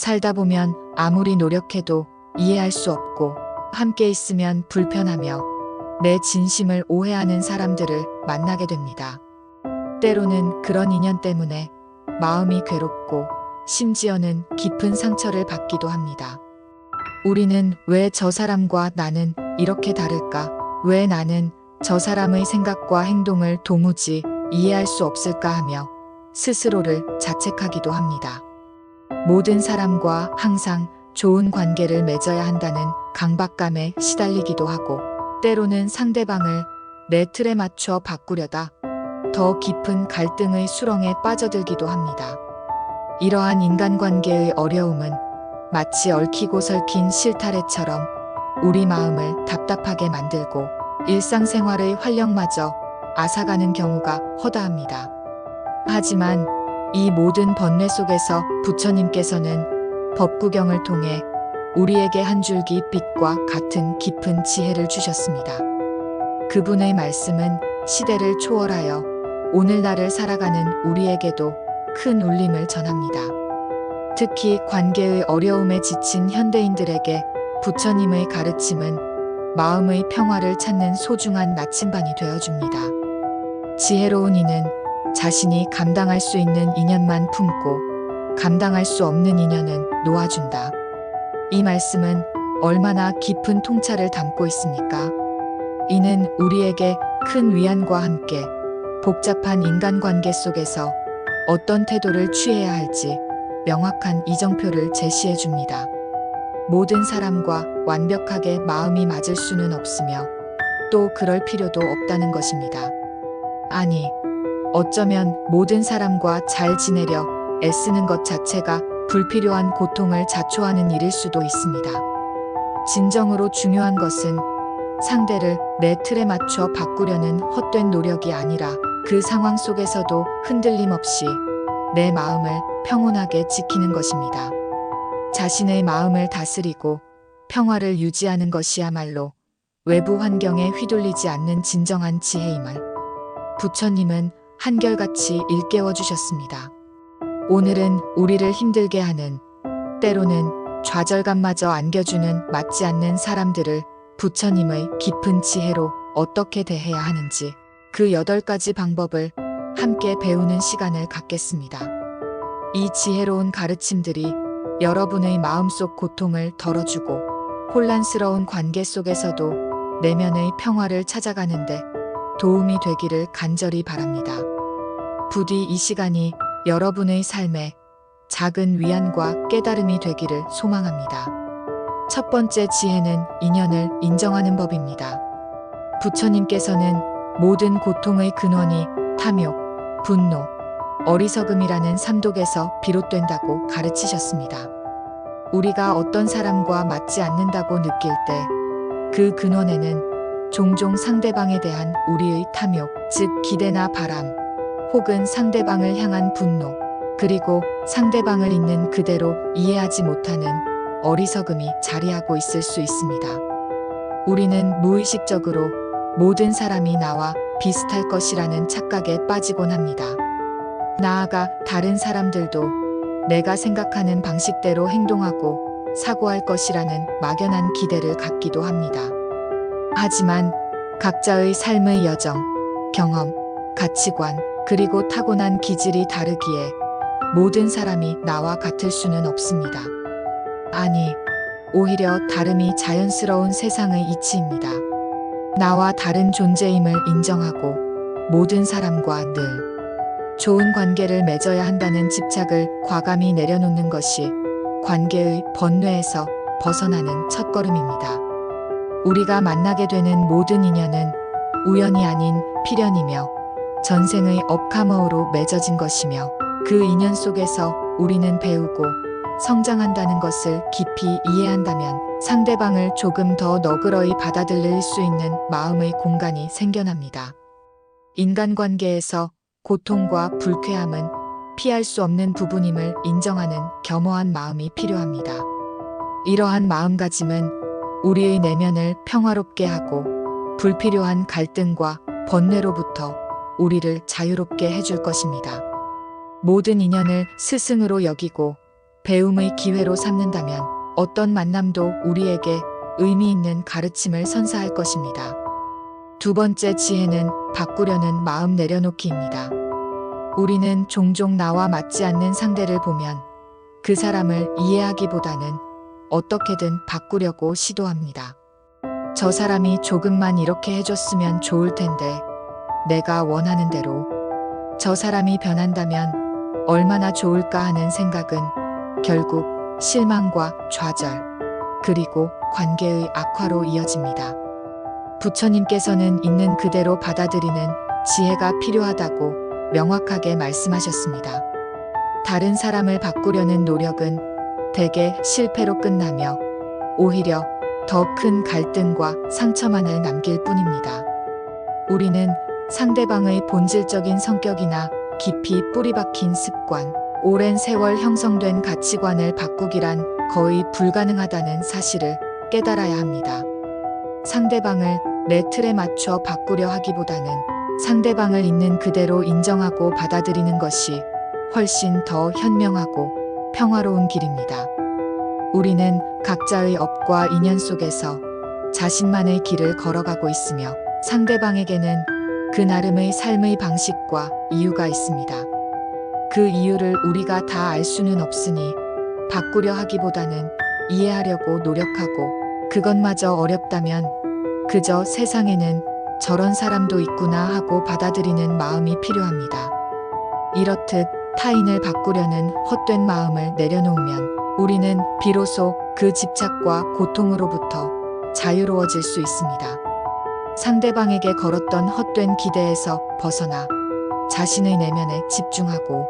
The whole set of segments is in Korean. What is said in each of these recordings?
살다 보면 아무리 노력해도 이해할 수 없고 함께 있으면 불편하며 내 진심을 오해하는 사람들을 만나게 됩니다. 때로는 그런 인연 때문에 마음이 괴롭고 심지어는 깊은 상처를 받기도 합니다. 우리는 왜 저 사람과 나는 이렇게 다를까? 왜 나는 저 사람의 생각과 행동을 도무지 이해할 수 없을까 하며 스스로를 자책하기도 합니다. 모든 사람과 항상 좋은 관계를 맺어야 한다는 강박감에 시달리기도 하고 때로는 상대방을 내 틀에 맞춰 바꾸려다 더 깊은 갈등의 수렁에 빠져들기도 합니다. 이러한 인간관계의 어려움은 마치 얽히고 설킨 실타래처럼 우리 마음을 답답하게 만들고 일상생활의 활력마저 앗아가는 경우가 허다합니다. 하지만 이 모든 번뇌 속에서 부처님께서는 법구경을 통해 우리에게 한 줄기 빛과 같은 깊은 지혜를 주셨습니다. 그분의 말씀은 시대를 초월하여 오늘날을 살아가는 우리에게도 큰 울림을 전합니다. 특히 관계의 어려움에 지친 현대인들에게 부처님의 가르침은 마음의 평화를 찾는 소중한 나침반이 되어줍니다. 지혜로운 이는 자신이 감당할 수 있는 인연만 품고 감당할 수 없는 인연은 놓아준다. 이 말씀은 얼마나 깊은 통찰을 담고 있습니까? 이는 우리에게 큰 위안과 함께 복잡한 인간관계 속에서 어떤 태도를 취해야 할지 명확한 이정표를 제시해 줍니다. 모든 사람과 완벽하게 마음이 맞을 수는 없으며 또 그럴 필요도 없다는 것입니다. 아니, 어쩌면 모든 사람과 잘 지내려 애쓰는 것 자체가 불필요한 고통을 자초하는 일일 수도 있습니다. 진정으로 중요한 것은 상대를 내 틀에 맞춰 바꾸려는 헛된 노력이 아니라 그 상황 속에서도 흔들림 없이 내 마음을 평온하게 지키는 것입니다. 자신의 마음을 다스리고 평화를 유지하는 것이야말로 외부 환경에 휘둘리지 않는 진정한 지혜임을 부처님은 한결같이 일깨워 주셨습니다. 오늘은 우리를 힘들게 하는, 때로는 좌절감마저 안겨주는 맞지 않는 사람들을 부처님의 깊은 지혜로 어떻게 대해야 하는지 그 8가지 방법을 함께 배우는 시간을 갖겠습니다. 이 지혜로운 가르침들이 여러분의 마음속 고통을 덜어주고 혼란스러운 관계 속에서도 내면의 평화를 찾아가는데 도움이 되기를 간절히 바랍니다. 부디 이 시간이 여러분의 삶에 작은 위안과 깨달음이 되기를 소망합니다. 첫 번째 지혜는 인연을 인정하는 법입니다. 부처님께서는 모든 고통의 근원이 탐욕, 분노, 어리석음이라는 삼독에서 비롯된다고 가르치셨습니다. 우리가 어떤 사람과 맞지 않는다고 느낄 때 그 근원에는 종종 상대방에 대한 우리의 탐욕, 즉 기대나 바람, 혹은 상대방을 향한 분노, 그리고 상대방을 있는 그대로 이해하지 못하는 어리석음이 자리하고 있을 수 있습니다. 우리는 무의식적으로 모든 사람이 나와 비슷할 것이라는 착각에 빠지곤 합니다. 나아가 다른 사람들도 내가 생각하는 방식대로 행동하고 사고할 것이라는 막연한 기대를 갖기도 합니다. 하지만 각자의 삶의 여정, 경험, 가치관, 그리고 타고난 기질이 다르기에 모든 사람이 나와 같을 수는 없습니다. 아니, 오히려 다름이 자연스러운 세상의 이치입니다. 나와 다른 존재임을 인정하고 모든 사람과 늘 좋은 관계를 맺어야 한다는 집착을 과감히 내려놓는 것이 관계의 번뇌에서 벗어나는 첫걸음입니다. 우리가 만나게 되는 모든 인연은 우연이 아닌 필연이며 전생의 업카머로 맺어진 것이며 그 인연 속에서 우리는 배우고 성장한다는 것을 깊이 이해한다면 상대방을 조금 더 너그러이 받아들일 수 있는 마음의 공간이 생겨납니다. 인간관계에서 고통과 불쾌함은 피할 수 없는 부분임을 인정하는 겸허한 마음이 필요합니다. 이러한 마음가짐은 우리의 내면을 평화롭게 하고 불필요한 갈등과 번뇌로부터 우리를 자유롭게 해줄 것입니다. 모든 인연을 스승으로 여기고 배움의 기회로 삼는다면 어떤 만남도 우리에게 의미 있는 가르침을 선사할 것입니다. 두 번째 지혜는 바꾸려는 마음 내려놓기입니다. 우리는 종종 나와 맞지 않는 상대를 보면 그 사람을 이해하기보다는 어떻게든 바꾸려고 시도합니다. 저 사람이 조금만 이렇게 해줬으면 좋을 텐데, 내가 원하는 대로. 저 사람이 변한다면 얼마나 좋을까 하는 생각은 결국 실망과 좌절, 그리고 관계의 악화로 이어집니다. 부처님께서는 있는 그대로 받아들이는 지혜가 필요하다고 명확하게 말씀하셨습니다. 다른 사람을 바꾸려는 노력은 대개 실패로 끝나며 오히려 더 큰 갈등과 상처만을 남길 뿐입니다. 우리는 상대방의 본질적인 성격이나 깊이 뿌리박힌 습관, 오랜 세월 형성된 가치관을 바꾸기란 거의 불가능하다는 사실을 깨달아야 합니다. 상대방을 내 틀에 맞춰 바꾸려 하기보다는 상대방을 있는 그대로 인정하고 받아들이는 것이 훨씬 더 현명하고 평화로운 길입니다. 우리는 각자의 업과 인연 속에서 자신만의 길을 걸어가고 있으며 상대방에게는 그 나름의 삶의 방식과 이유가 있습니다. 그 이유를 우리가 다 알 수는 없으니 바꾸려 하기보다는 이해하려고 노력하고, 그것마저 어렵다면 그저 세상에는 저런 사람도 있구나 하고 받아들이는 마음이 필요합니다. 이렇듯 타인을 바꾸려는 헛된 마음을 내려놓으면 우리는 비로소 그 집착과 고통으로부터 자유로워질 수 있습니다. 상대방에게 걸었던 헛된 기대에서 벗어나 자신의 내면에 집중하고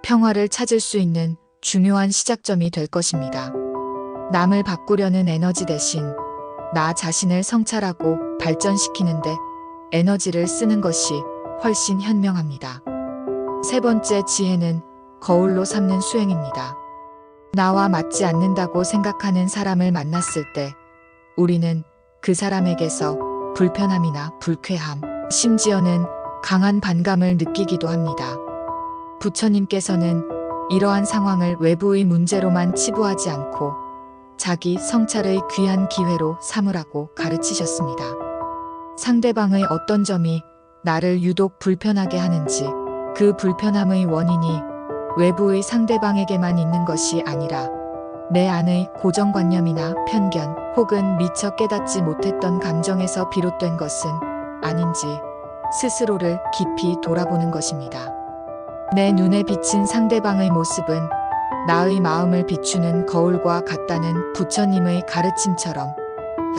평화를 찾을 수 있는 중요한 시작점이 될 것입니다. 남을 바꾸려는 에너지 대신 나 자신을 성찰하고 발전시키는데 에너지를 쓰는 것이 훨씬 현명합니다. 세 번째 지혜는 거울로 삼는 수행입니다. 나와 맞지 않는다고 생각하는 사람을 만났을 때 우리는 그 사람에게서 불편함이나 불쾌함, 심지어는 강한 반감을 느끼기도 합니다. 부처님께서는 이러한 상황을 외부의 문제로만 치부하지 않고 자기 성찰의 귀한 기회로 삼으라고 가르치셨습니다. 상대방의 어떤 점이 나를 유독 불편하게 하는지, 그 불편함의 원인이 외부의 상대방에게만 있는 것이 아니라 내 안의 고정관념이나 편견 혹은 미처 깨닫지 못했던 감정에서 비롯된 것은 아닌지 스스로를 깊이 돌아보는 것입니다. 내 눈에 비친 상대방의 모습은 나의 마음을 비추는 거울과 같다는 부처님의 가르침처럼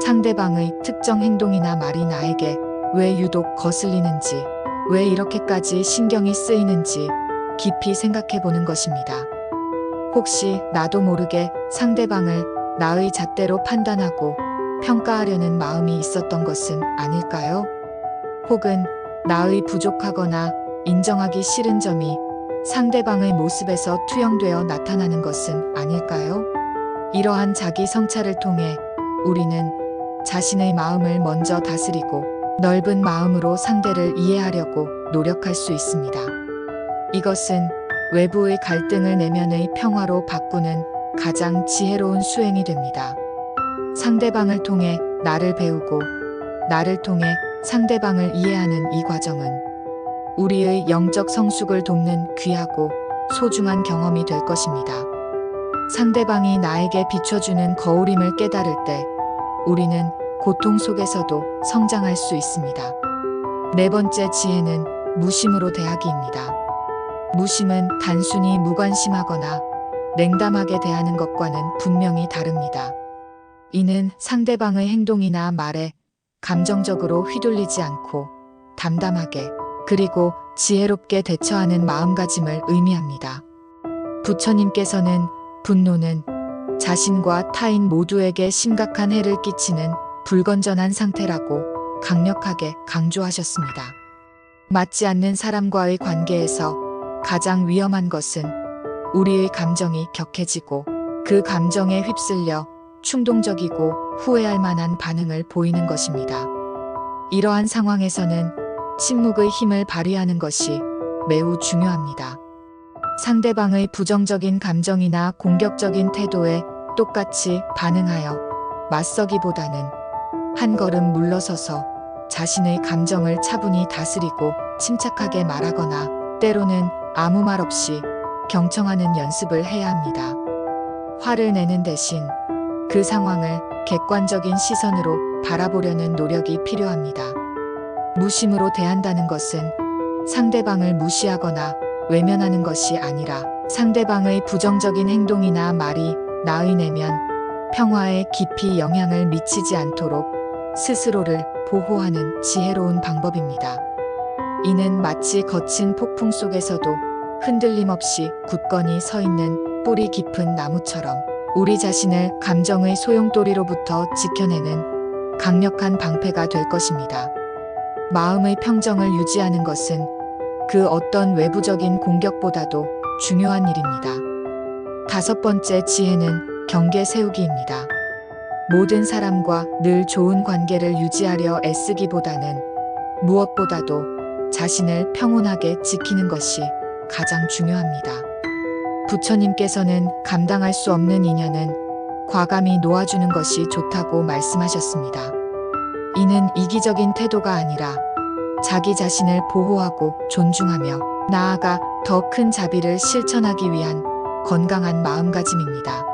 상대방의 특정 행동이나 말이 나에게 왜 유독 거슬리는지, 왜 이렇게까지 신경이 쓰이는지 깊이 생각해 보는 것입니다. 혹시 나도 모르게 상대방을 나의 잣대로 판단하고 평가하려는 마음이 있었던 것은 아닐까요? 혹은 나의 부족하거나 인정하기 싫은 점이 상대방의 모습에서 투영되어 나타나는 것은 아닐까요? 이러한 자기 성찰을 통해 우리는 자신의 마음을 먼저 다스리고 넓은 마음으로 상대를 이해하려고 노력할 수 있습니다. 이것은 외부의 갈등을 내면의 평화로 바꾸는 가장 지혜로운 수행이 됩니다. 상대방을 통해 나를 배우고 나를 통해 상대방을 이해하는 이 과정은 우리의 영적 성숙을 돕는 귀하고 소중한 경험이 될 것입니다. 상대방이 나에게 비춰주는 거울임을 깨달을 때 우리는 고통 속에서도 성장할 수 있습니다. 네 번째 지혜는 무심으로 대하기입니다. 무심은 단순히 무관심하거나 냉담하게 대하는 것과는 분명히 다릅니다. 이는 상대방의 행동이나 말에 감정적으로 휘둘리지 않고 담담하게 그리고 지혜롭게 대처하는 마음가짐을 의미합니다. 부처님께서는 분노는 자신과 타인 모두에게 심각한 해를 끼치는 불건전한 상태라고 강력하게 강조하셨습니다. 맞지 않는 사람과의 관계에서 가장 위험한 것은 우리의 감정이 격해지고 그 감정에 휩쓸려 충동적이고 후회할 만한 반응을 보이는 것입니다. 이러한 상황에서는 침묵의 힘을 발휘하는 것이 매우 중요합니다. 상대방의 부정적인 감정이나 공격적인 태도에 똑같이 반응하여 맞서기보다는 한 걸음 물러서서 자신의 감정을 차분히 다스리고 침착하게 말하거나 때로는 아무 말 없이 경청하는 연습을 해야 합니다. 화를 내는 대신 그 상황을 객관적인 시선으로 바라보려는 노력이 필요합니다. 무심으로 대한다는 것은 상대방을 무시하거나 외면하는 것이 아니라 상대방의 부정적인 행동이나 말이 나의 내면 평화에 깊이 영향을 미치지 않도록 스스로를 보호하는 지혜로운 방법입니다. 이는 마치 거친 폭풍 속에서도 흔들림 없이 굳건히 서 있는 뿌리 깊은 나무처럼 우리 자신을 감정의 소용돌이로부터 지켜내는 강력한 방패가 될 것입니다. 마음의 평정을 유지하는 것은 그 어떤 외부적인 공격보다도 중요한 일입니다. 5번째 지혜는 경계 세우기입니다. 모든 사람과 늘 좋은 관계를 유지하려 애쓰기보다는 무엇보다도 자신을 평온하게 지키는 것이 가장 중요합니다. 부처님께서는 감당할 수 없는 인연은 과감히 놓아주는 것이 좋다고 말씀하셨습니다. 이는 이기적인 태도가 아니라 자기 자신을 보호하고 존중하며 나아가 더 큰 자비를 실천하기 위한 건강한 마음가짐입니다.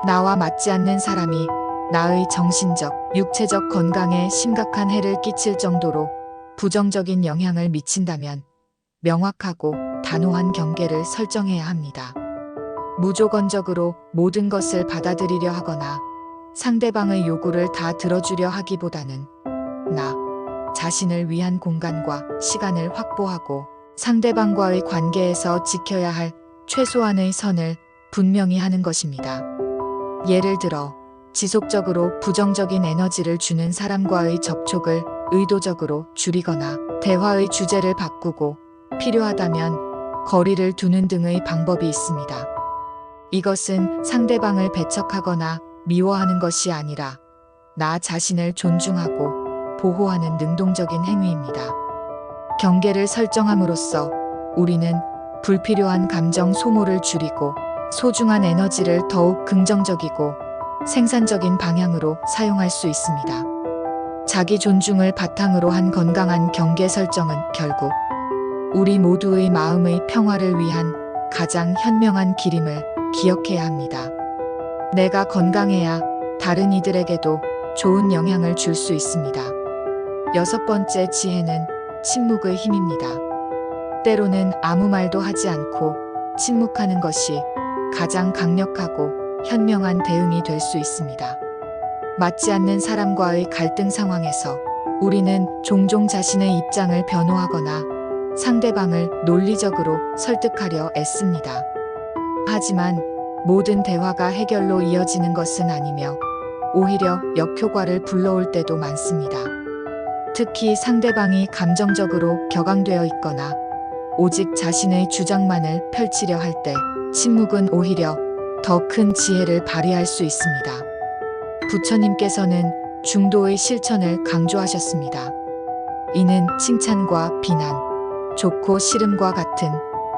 나와 맞지 않는 사람이 나의 정신적, 육체적 건강에 심각한 해를 끼칠 정도로 부정적인 영향을 미친다면 명확하고 단호한 경계를 설정해야 합니다. 무조건적으로 모든 것을 받아들이려 하거나 상대방의 요구를 다 들어주려 하기보다는 나 자신을 위한 공간과 시간을 확보하고 상대방과의 관계에서 지켜야 할 최소한의 선을 분명히 하는 것입니다. 예를 들어 지속적으로 부정적인 에너지를 주는 사람과의 접촉을 의도적으로 줄이거나 대화의 주제를 바꾸고 필요하다면 거리를 두는 등의 방법이 있습니다. 이것은 상대방을 배척하거나 미워하는 것이 아니라 나 자신을 존중하고 보호하는 능동적인 행위입니다. 경계를 설정함으로써 우리는 불필요한 감정 소모를 줄이고 소중한 에너지를 더욱 긍정적이고 생산적인 방향으로 사용할 수 있습니다. 자기 존중을 바탕으로 한 건강한 경계 설정은 결국 우리 모두의 마음의 평화를 위한 가장 현명한 길임을 기억해야 합니다. 내가 건강해야 다른 이들에게도 좋은 영향을 줄 수 있습니다. 6번째 지혜는 침묵의 힘입니다. 때로는 아무 말도 하지 않고 침묵하는 것이 가장 강력하고 현명한 대응이 될 수 있습니다. 맞지 않는 사람과의 갈등 상황에서 우리는 종종 자신의 입장을 변호하거나 상대방을 논리적으로 설득하려 애씁니다. 하지만 모든 대화가 해결로 이어지는 것은 아니며 오히려 역효과를 불러올 때도 많습니다. 특히 상대방이 감정적으로 격앙되어 있거나 오직 자신의 주장만을 펼치려 할 때 침묵은 오히려 더 큰 지혜를 발휘할 수 있습니다. 부처님께서는 중도의 실천을 강조하셨습니다. 이는 칭찬과 비난, 좋고 싫음과 같은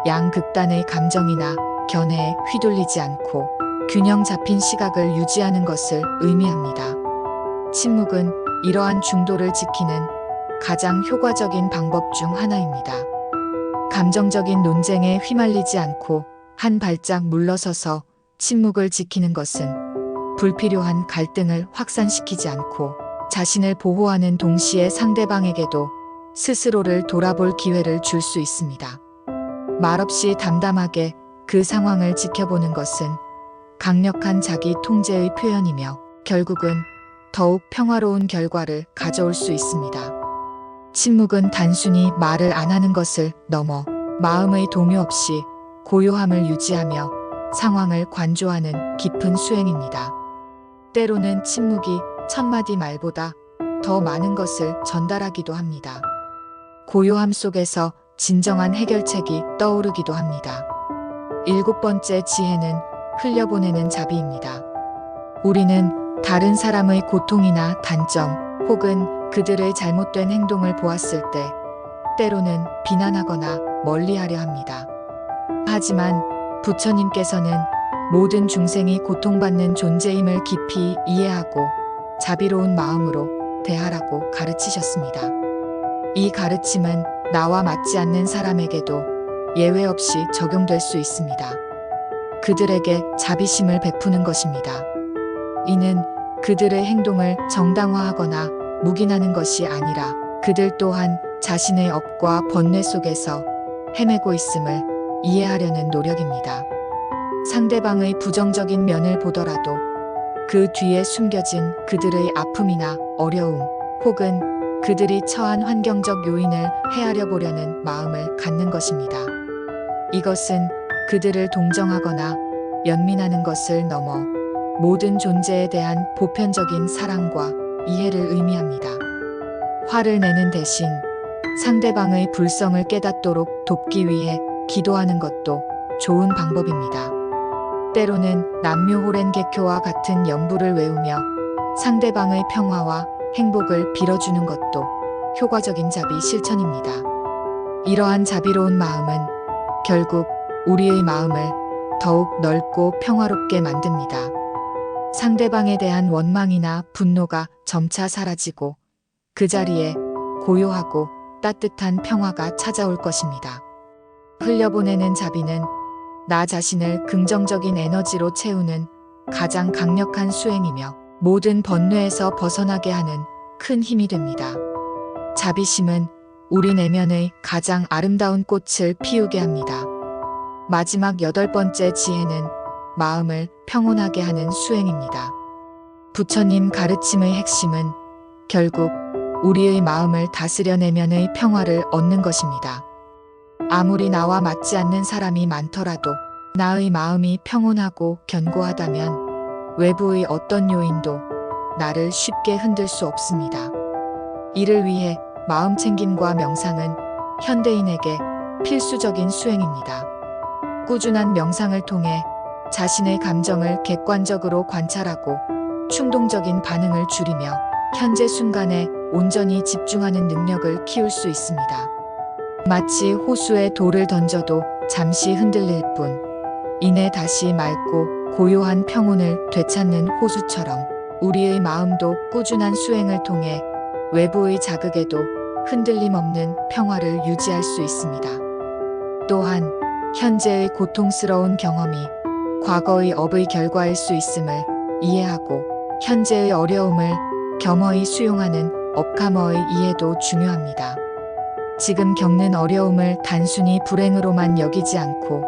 양극단의 감정이나 견해에 휘둘리지 않고 균형 잡힌 시각을 유지하는 것을 의미합니다. 침묵은 이러한 중도를 지키는 가장 효과적인 방법 중 하나입니다. 감정적인 논쟁에 휘말리지 않고 한 발짝 물러서서 침묵을 지키는 것은 불필요한 갈등을 확산시키지 않고 자신을 보호하는 동시에 상대방에게도 스스로를 돌아볼 기회를 줄 수 있습니다. 말없이 담담하게 그 상황을 지켜보는 것은 강력한 자기 통제의 표현이며 결국은 더욱 평화로운 결과를 가져올 수 있습니다. 침묵은 단순히 말을 안 하는 것을 넘어 마음의 동요 없이 고요함을 유지하며 상황을 관조하는 깊은 수행입니다. 때로는 침묵이 1000마디 말보다 더 많은 것을 전달하기도 합니다. 고요함 속에서 진정한 해결책이 떠오르기도 합니다. 7번째 지혜는 흘려보내는 자비입니다. 우리는 다른 사람의 고통이나 단점 혹은 그들의 잘못된 행동을 보았을 때 때로는 비난하거나 멀리하려 합니다. 하지만 부처님께서는 모든 중생이 고통받는 존재임을 깊이 이해하고 자비로운 마음으로 대하라고 가르치셨습니다. 이 가르침은 나와 맞지 않는 사람에게도 예외 없이 적용될 수 있습니다. 그들에게 자비심을 베푸는 것입니다. 이는 그들의 행동을 정당화하거나 묵인하는 것이 아니라 그들 또한 자신의 업과 번뇌 속에서 헤매고 있음을 이해하려는 노력입니다. 상대방의 부정적인 면을 보더라도 그 뒤에 숨겨진 그들의 아픔이나 어려움 혹은 그들이 처한 환경적 요인을 헤아려 보려는 마음을 갖는 것입니다. 이것은 그들을 동정하거나 연민하는 것을 넘어 모든 존재에 대한 보편적인 사랑과 이해를 의미합니다. 화를 내는 대신 상대방의 불성을 깨닫도록 돕기 위해 기도하는 것도 좋은 방법입니다. 때로는 남묘호렌개교와 같은 연부를 외우며 상대방의 평화와 행복을 빌어주는 것도 효과적인 자비 실천입니다. 이러한 자비로운 마음은 결국 우리의 마음을 더욱 넓고 평화롭게 만듭니다. 상대방에 대한 원망이나 분노가 점차 사라지고 그 자리에 고요하고 따뜻한 평화가 찾아올 것입니다. 흘려보내는 자비는 나 자신을 긍정적인 에너지로 채우는 가장 강력한 수행이며 모든 번뇌에서 벗어나게 하는 큰 힘이 됩니다. 자비심은 우리 내면의 가장 아름다운 꽃을 피우게 합니다. 마지막 8번째 지혜는 마음을 평온하게 하는 수행입니다. 부처님 가르침의 핵심은 결국 우리의 마음을 다스려 내면의 평화를 얻는 것입니다. 아무리 나와 맞지 않는 사람이 많더라도 나의 마음이 평온하고 견고하다면 외부의 어떤 요인도 나를 쉽게 흔들 수 없습니다. 이를 위해 마음 챙김과 명상은 현대인에게 필수적인 수행입니다. 꾸준한 명상을 통해 자신의 감정을 객관적으로 관찰하고 충동적인 반응을 줄이며 현재 순간에 온전히 집중하는 능력을 키울 수 있습니다. 마치 호수에 돌을 던져도 잠시 흔들릴 뿐 이내 다시 맑고 고요한 평온을 되찾는 호수처럼 우리의 마음도 꾸준한 수행을 통해 외부의 자극에도 흔들림 없는 평화를 유지할 수 있습니다. 또한 현재의 고통스러운 경험이 과거의 업의 결과일 수 있음을 이해하고 현재의 어려움을 겸허히 수용하는 업카머의 이해도 중요합니다. 지금 겪는 어려움을 단순히 불행으로만 여기지 않고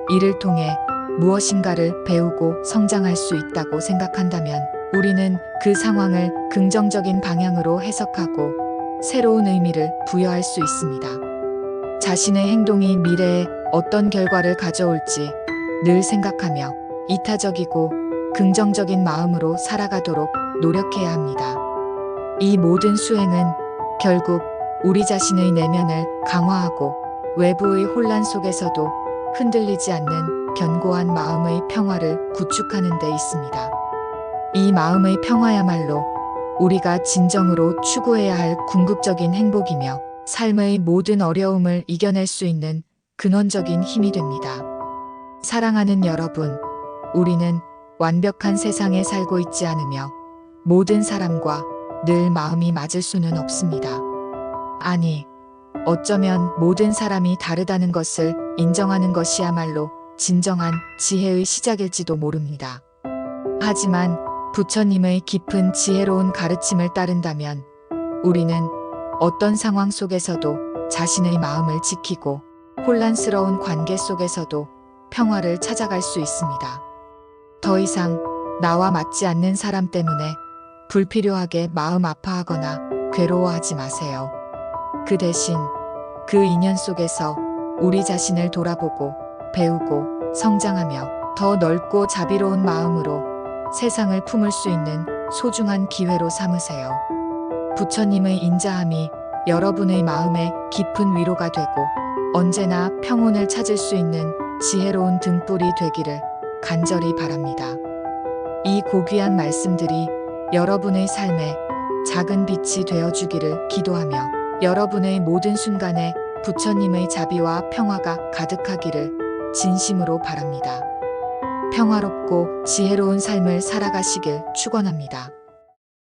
이를 통해 무엇인가를 배우고 성장할 수 있다고 생각한다면 우리는 그 상황을 긍정적인 방향으로 해석하고 새로운 의미를 부여할 수 있습니다. 자신의 행동이 미래에 어떤 결과를 가져올지 늘 생각하며 이타적이고 긍정적인 마음으로 살아가도록 노력해야 합니다. 이 모든 수행은 결국 우리 자신의 내면을 강화하고 외부의 혼란 속에서도 흔들리지 않는 견고한 마음의 평화를 구축하는 데 있습니다. 이 마음의 평화야말로 우리가 진정으로 추구해야 할 궁극적인 행복이며 삶의 모든 어려움을 이겨낼 수 있는 근원적인 힘이 됩니다. 사랑하는 여러분, 우리는 완벽한 세상에 살고 있지 않으며 모든 사람과 늘 마음이 맞을 수는 없습니다. 아니, 어쩌면 모든 사람이 다르다는 것을 인정하는 것이야말로 진정한 지혜의 시작일지도 모릅니다. 하지만 부처님의 깊은 지혜로운 가르침을 따른다면 우리는 어떤 상황 속에서도 자신의 마음을 지키고 혼란스러운 관계 속에서도 평화를 찾아갈 수 있습니다. 더 이상 나와 맞지 않는 사람 때문에 불필요하게 마음 아파하거나 괴로워하지 마세요. 그 대신 그 인연 속에서 우리 자신을 돌아보고 배우고 성장하며 더 넓고 자비로운 마음으로 세상을 품을 수 있는 소중한 기회로 삼으세요. 부처님의 인자함이 여러분의 마음에 깊은 위로가 되고 언제나 평온을 찾을 수 있는 지혜로운 등불이 되기를 간절히 바랍니다. 이 고귀한 말씀들이 여러분의 삶에 작은 빛이 되어주기를 기도하며 여러분의 모든 순간에 부처님의 자비와 평화가 가득하기를 진심으로 바랍니다. 평화롭고 지혜로운 삶을 살아가시길 축원합니다.